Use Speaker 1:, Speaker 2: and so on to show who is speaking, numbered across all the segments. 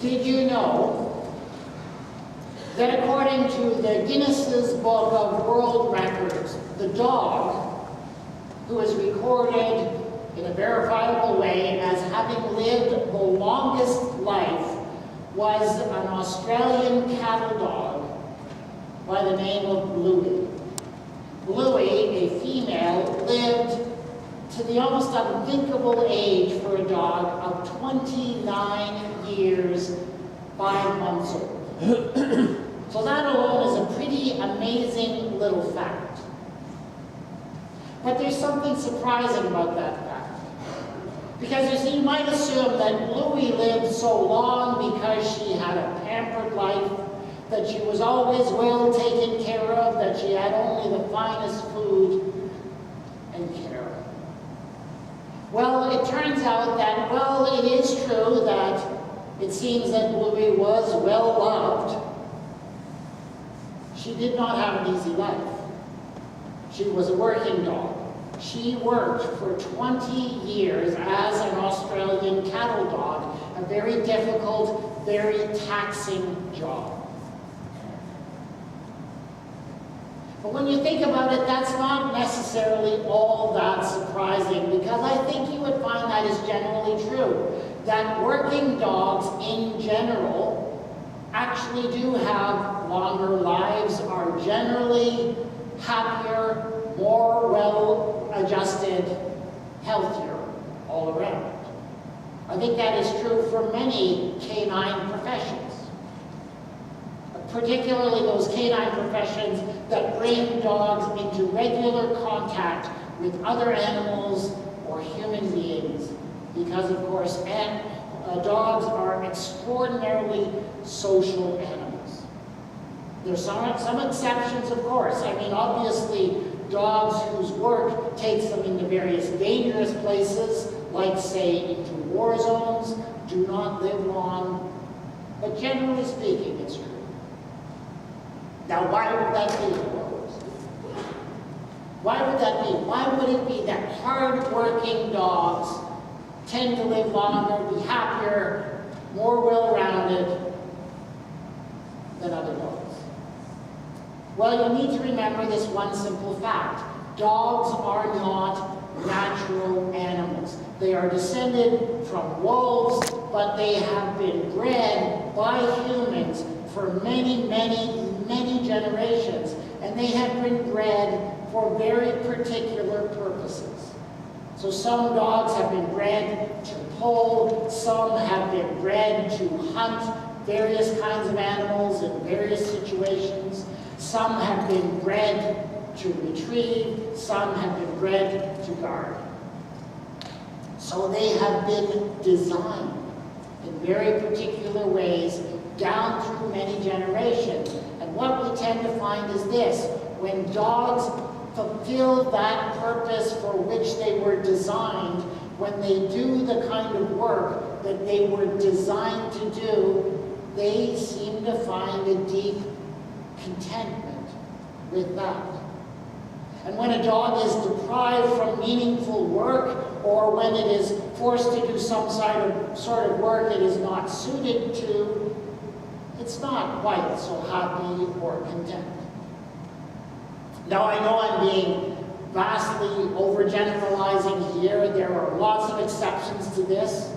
Speaker 1: Did you know that according to the Guinness's Book of World Records, the dog who is recorded in a verifiable way as having lived the longest life was an Australian cattle dog by the name of Bluey. Bluey, a female, lived to the almost unthinkable age for a dog of 29 years, 5 months old. So that alone is a pretty amazing little fact. But there's something surprising about that fact. Because you see, you might assume that Bluey lived so long because she had a pampered life, that she was always well taken care of, that she had only the finest food and care. Well, it turns out that, well, it is true that it seems that Bluey was well loved. She did not have an easy life. She was a working dog. She worked for 20 years as an Australian cattle dog, a very difficult, very taxing job. But when you think about it, that's not necessarily all that surprising, because I think you would find that is generally true, that working dogs in general actually do have longer lives, are generally happier, more well-adjusted, healthier all around. I think that is true for many canine professions, particularly those canine professions that bring dogs into regular contact with other animals or human beings, because of course dogs are extraordinarily social animals. There's some exceptions, of course. I mean, obviously, dogs whose work takes them into various dangerous places, like, say, into war zones, do not live long. But generally speaking, it's true. Now, why would that be? Why would that be? Why would it be that hard-working dogs tend to live longer, be happier, more well-rounded than other dogs? Well, you need to remember this one simple fact. Dogs are not natural animals. They are descended from wolves, but they have been bred by humans for many, many, many generations. And they have been bred for very particular purposes. So some dogs have been bred to pull, some have been bred to hunt various kinds of animals in various situations. Some have been bred to retrieve, some have been bred to guard. So they have been designed in very particular ways down through many generations. And what we tend to find is this: when dogs fulfill that purpose for which they were designed, when they do the kind of work that they were designed to do, they seem to find a deep contentment with that. And when a dog is deprived from meaningful work, or when it is forced to do some sort of work it is not suited to, it's not quite so happy or content. Now, I know I'm being vastly overgeneralizing here. There are lots of exceptions to this.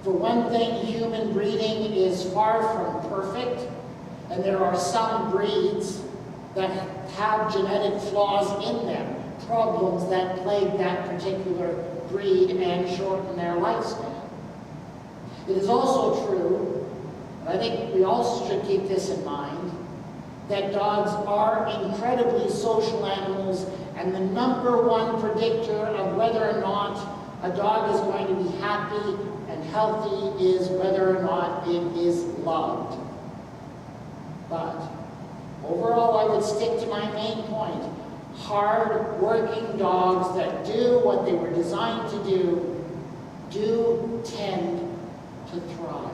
Speaker 1: For one thing, human breeding is far from perfect, and there are some breeds that have genetic flaws in them, problems that plague that particular breed and shorten their lifespan. It is also true, and I think we also should keep this in mind, that dogs are incredibly social animals, and the number one predictor of whether or not a dog is going to be happy and healthy is whether or not it is loved. But overall, I would stick to my main point. Hard-working dogs that do what they were designed to do tend to thrive.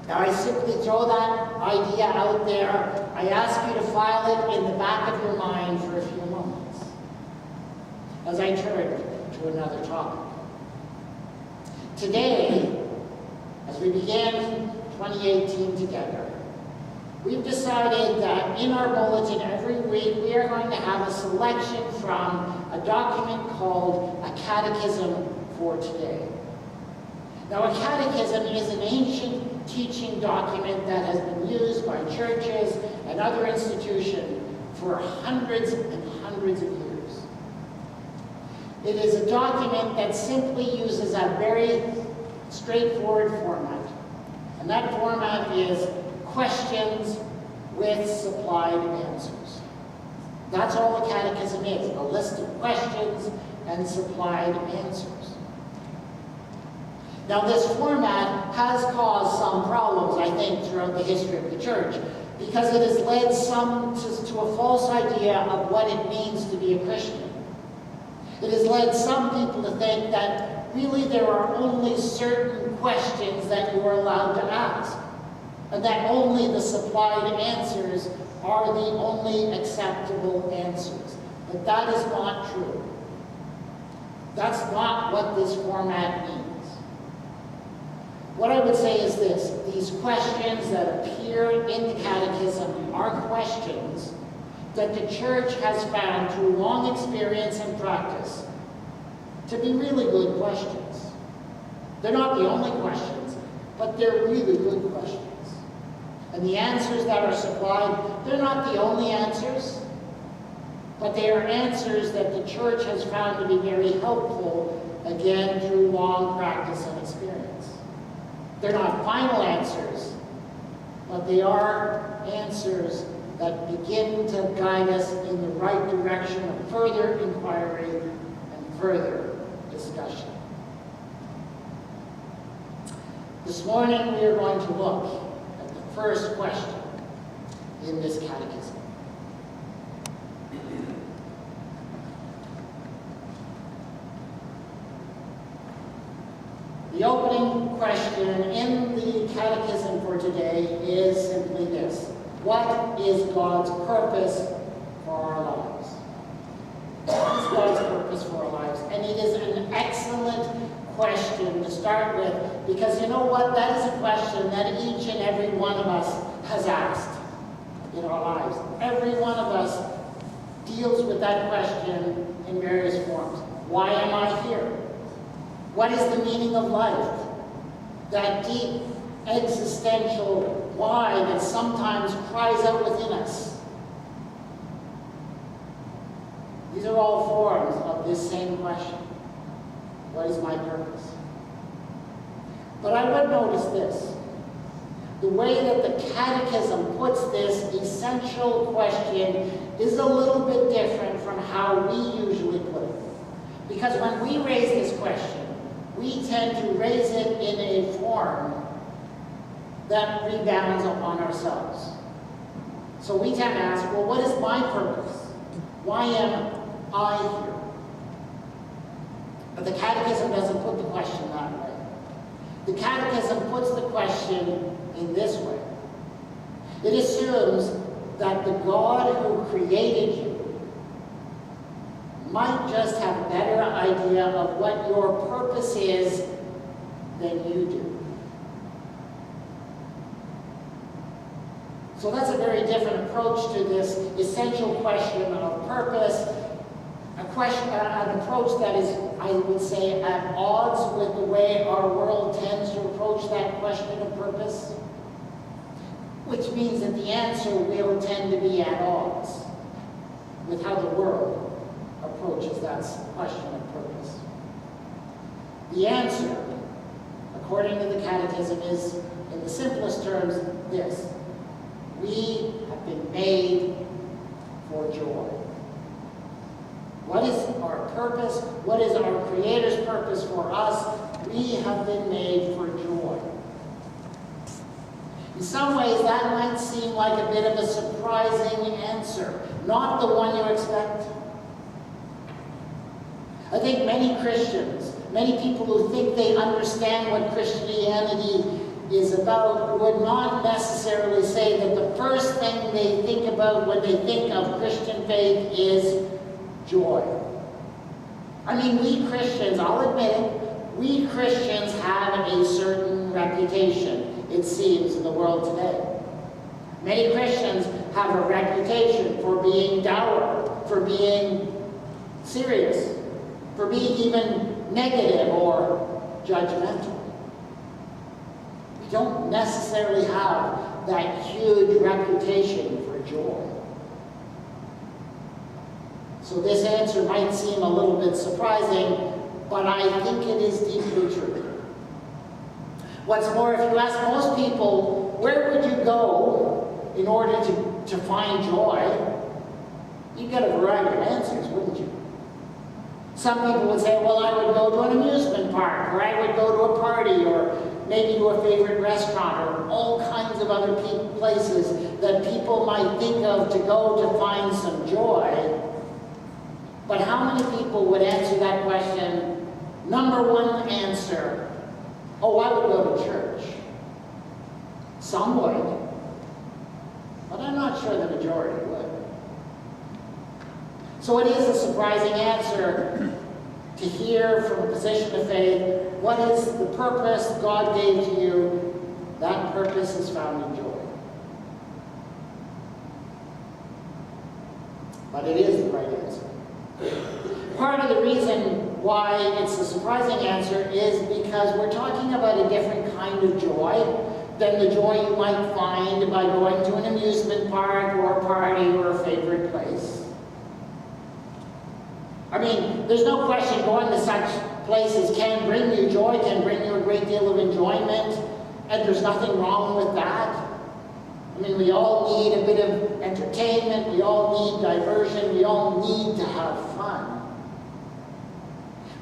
Speaker 1: Now, I simply throw that idea out there. I ask you to file it in the back of your mind for a few moments as I turn to another topic. Today, as we began 2018 together, we've decided that in our bulletin every week we are going to have a selection from a document called a Catechism for today. Now, a catechism is an ancient teaching document that has been used by churches and other institutions for hundreds and hundreds of years. It is a document that simply uses a very straightforward format. And that format is questions with supplied answers. That's all a catechism is, a list of questions and supplied answers. Now, this format has caused some problems, I think, throughout the history of the church, because it has led some to a false idea of what it means to be a Christian. It has led some people to think that really there are only certain questions that you are allowed to ask, and that only the supplied answers are the only acceptable answers. But that is not true. That's not what this format means. What I would say is this: these questions that appear in the Catechism are questions that the Church has found through long experience and practice to be really good questions. They're not the only questions, but they're really good questions. And the answers that are supplied, they're not the only answers, but they are answers that the Church has found to be very helpful, again, through long practice and experience. They're not final answers, but they are answers that begin to guide us in the right direction of further inquiry and further discussion. This morning we are going to look at the first question in this catechism. The opening question in the Catechism for today is simply this: what is God's purpose for our lives? What is God's purpose for our lives? And it is an excellent question to start with, because you know what? That is a question that each and every one of us has asked in our lives. Every one of us deals with that question in various forms. Why am I here? What is the meaning of life? That deep existential why that sometimes cries out within us. These are all forms of this same question. What is my purpose? But I would notice this: the way that the Catechism puts this essential question is a little bit different from how we usually put it. Because when we raise this question, we tend to raise it in a form that rebounds upon ourselves. So we tend to ask, well, what is my purpose? Why am I here? But the Catechism doesn't put the question that way. The Catechism puts the question in this way. It assumes that the God who created you might just have a better idea of what your purpose is than you do. So that's a very different approach to this essential question of purpose, an approach that is, I would say, at odds with the way our world tends to approach that question of purpose, which means that the answer will tend to be at odds with how the world approaches that question of purpose. The answer, according to the Catechism, is, in the simplest terms, this: we have been made for joy. What is our purpose? What is our Creator's purpose for us? We have been made for joy. In some ways, that might seem like a bit of a surprising answer, not the one you expect. I think many Christians, many people who think they understand what Christianity is about, would not necessarily say that the first thing they think about when they think of Christian faith is joy. I mean, we Christians, I'll admit it, we Christians have a certain reputation reputation, it seems, in the world today. Many Christians have a reputation for being dour, for being serious, for being even negative or judgmental. We don't necessarily have that huge reputation for joy. So this answer might seem a little bit surprising, but I think it is deeply true. What's more, if you ask most people, where would you go in order to find joy? You'd get a variety of answers, wouldn't you? Some people would say, well, I would go to an amusement park, or I would go to a party, or maybe to a favorite restaurant, or all kinds of other places that people might think of to go to find some joy. But how many people would answer that question? Number one answer, oh, I would go to church. Some would, but I'm not sure the majority would. So it is a surprising answer to hear from a position of faith, what is the purpose God gave to you? That purpose is found in joy. But it is the right answer. Part of the reason why it's a surprising answer is because we're talking about a different kind of joy than the joy you might find by going to an amusement park or a party or a favorite place. I mean, there's no question going to such places can bring you joy, can bring you a great deal of enjoyment, and there's nothing wrong with that. I mean, we all need a bit of entertainment, we all need diversion, we all need to have fun.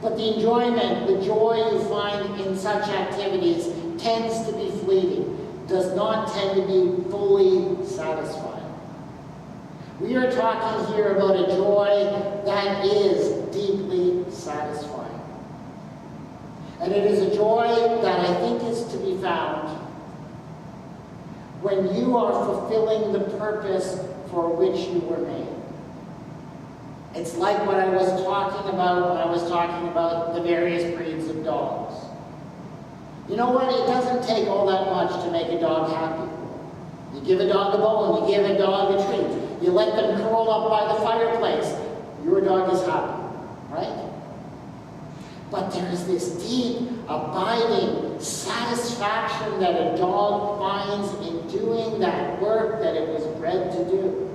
Speaker 1: But the enjoyment, the joy you find in such activities tends to be fleeting, does not tend to be fully satisfying. We are talking here about a joy that is deeply satisfying. And it is a joy that I think is to be found when you are fulfilling the purpose for which you were made. It's like what I was talking about when I was talking about the various breeds of dogs. You know what? It doesn't take all that much to make a dog happy. You give a dog a bone, you give a dog a treat. You let them curl up by the fireplace. Your dog is happy, right? But there is this deep, abiding satisfaction that a dog finds in doing that work that it was bred to do.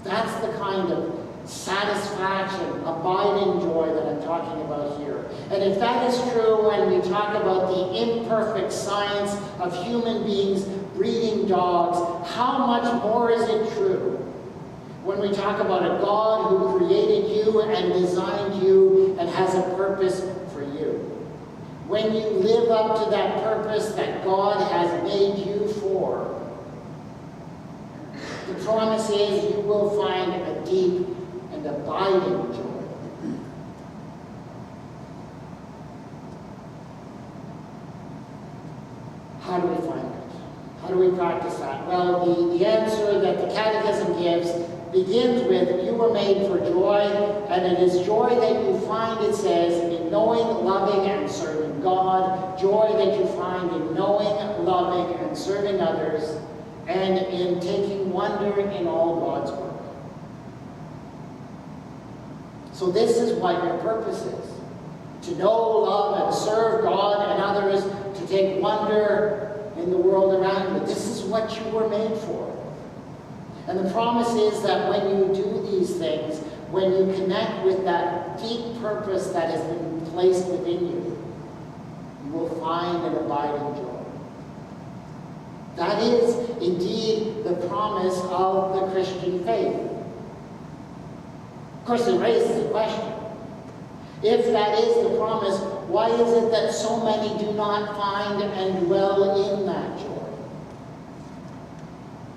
Speaker 1: That's the kind of satisfaction, abiding joy that I'm talking about here. And if that is true when we talk about the imperfect science of human beings breeding dogs, how much more is it true when we talk about a God who created you and designed you and has a purpose for you? When you live up to that purpose that God has made you for, the promise is you will find a deep and abiding joy. How do we find it? How do we practice that? Well, the answer that the Catechism gives begins with, you were made for joy, and it is joy that you find, it says, in knowing, loving, and serving God, joy that you find in knowing, loving, and serving others, and in taking wonder in all God's work. So this is what your purpose is. To know, love, and serve God and others, to take wonder in the world around you. This is what you were made for. And the promise is that when you do these things, when you connect with that deep purpose that has been placed within you, you will find an abiding joy. That is indeed the promise of the Christian faith. Of course, it raises a question. If that is the promise, why is it that so many do not find and dwell in that joy?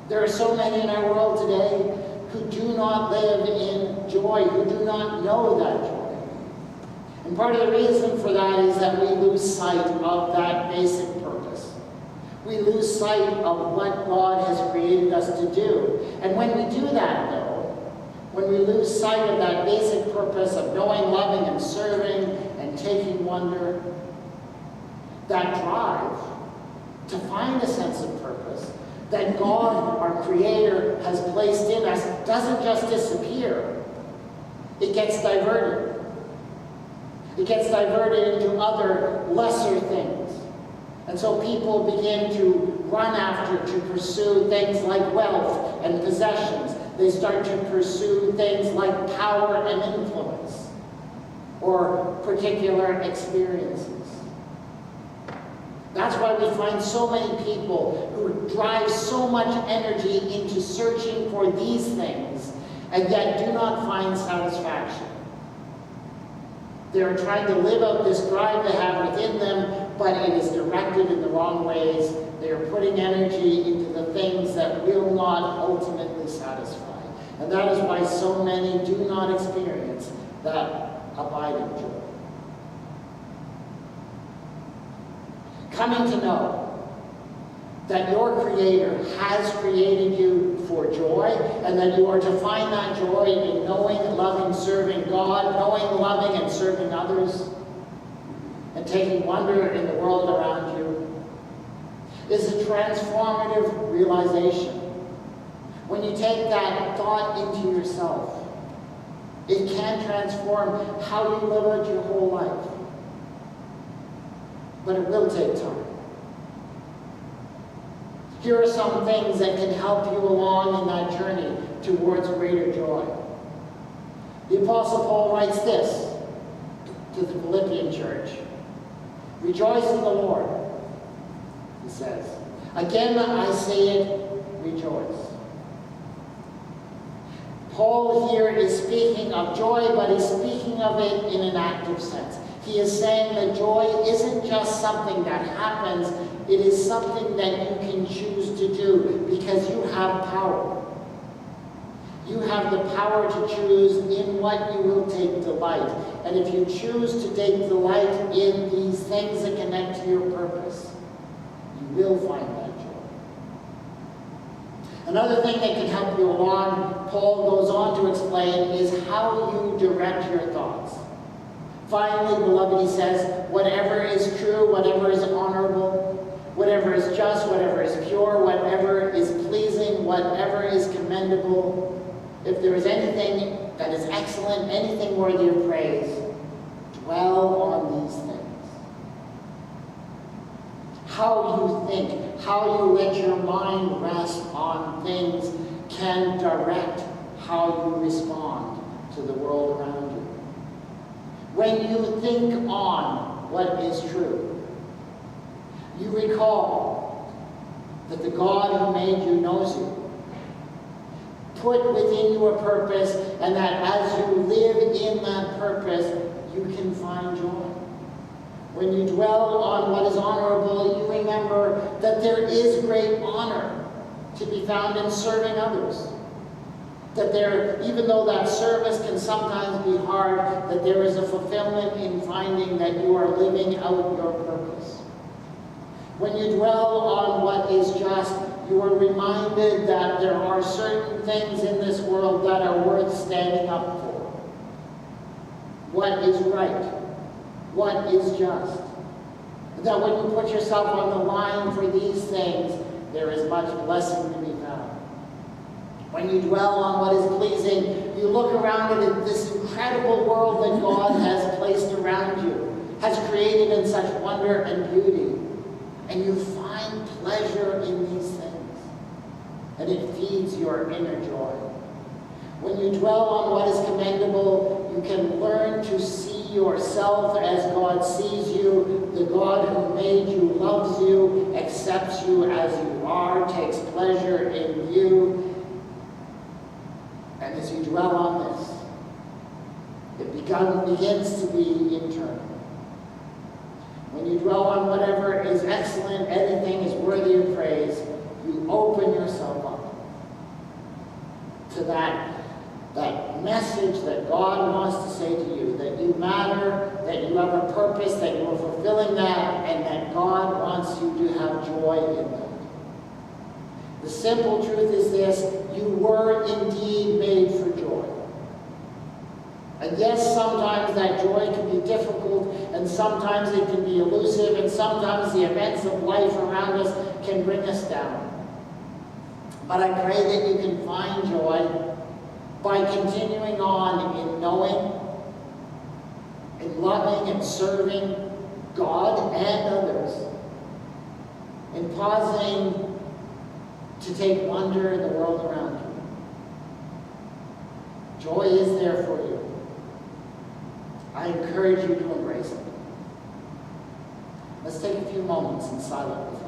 Speaker 1: There are so many in our world today who do not live in joy, who do not know that joy. And part of the reason for that is that we lose sight of that basic purpose. We lose sight of what God has created us to do. And when we do that, though, when we lose sight of that basic purpose of knowing, loving, and serving, and taking wonder, that drive to find a sense of purpose that God, our Creator, has placed in us doesn't just disappear. It gets diverted. It gets diverted into other lesser things. And so people begin to run after, to pursue things like wealth and possessions. They start to pursue things like power and influence, or particular experiences. That's why we find so many people who drive so much energy into searching for these things and yet do not find satisfaction. They're trying to live out this drive they have within them, but it is directed in the wrong ways. They are putting energy into the things that will not ultimately satisfy. And that is why so many do not experience that abiding joy. Coming to know that your Creator has created you for joy, and that you are to find that joy in knowing, loving, serving God, knowing, loving, and serving others, and taking wonder in the world around you, is a transformative realization. When you take that thought into yourself, it can transform how you live out your whole life. But it will take time. Here are some things that can help you along in that journey towards greater joy. The Apostle Paul writes this to the Philippian church. Rejoice in the Lord, he says. Again, I say it, rejoice. Paul here is speaking of joy, but he's speaking of it in an active sense. He is saying that joy isn't just something that happens, it is something that you can choose to do because you have power. You have the power to choose in what you will take delight. And if you choose to take delight in these things that connect to your purpose, you will find that joy. Another thing that can help you along, Paul goes on to explain, is how you direct your thoughts. Finally, beloved, he says, whatever is true, whatever is honorable, whatever is just, whatever is pure, whatever is pleasing, whatever is commendable, if there is anything that is excellent, anything worthy of praise, dwell on these things. How you think, how you let your mind rest on things can direct how you respond to the world around you. When you think on what is true, you recall that the God who made you knows you, put within you a purpose, and that as you live in that purpose, you can find joy. When you dwell on what is honorable, you remember that there is great honor to be found in serving others. That there, even though that service can sometimes be hard, that there is a fulfillment in finding that you are living out your purpose. When you dwell on what is just, you are reminded that there are certain things in this world that are worth standing up for. What is right? What is just? That when you put yourself on the line for these things, there is much blessing to be found. When you dwell on what is pleasing, you look around at this incredible world that God has placed around you, has created in such wonder and beauty, and you find pleasure in these things, and it feeds your inner joy. When you dwell on what is commendable, you can learn to see yourself as God sees you. The God who made you loves you, accepts you as you are, takes pleasure in you. And as you dwell on this, it begins to be internal. When you dwell on whatever is excellent, anything is worthy of praise, you open yourself up to that message that God wants to say to you, that you matter, that you have a purpose, that you are fulfilling that, and that God wants you to have joy in that. The simple truth is this: you were indeed made for joy. And yes, sometimes that joy can be difficult, and sometimes it can be elusive, and sometimes the events of life around us can bring us down. But I pray that you can find joy by continuing on in knowing, in loving and serving God and others, in pausing to take wonder in the world around you. Joy is there for you. I encourage you to embrace it. Let's take a few moments in silent reflection.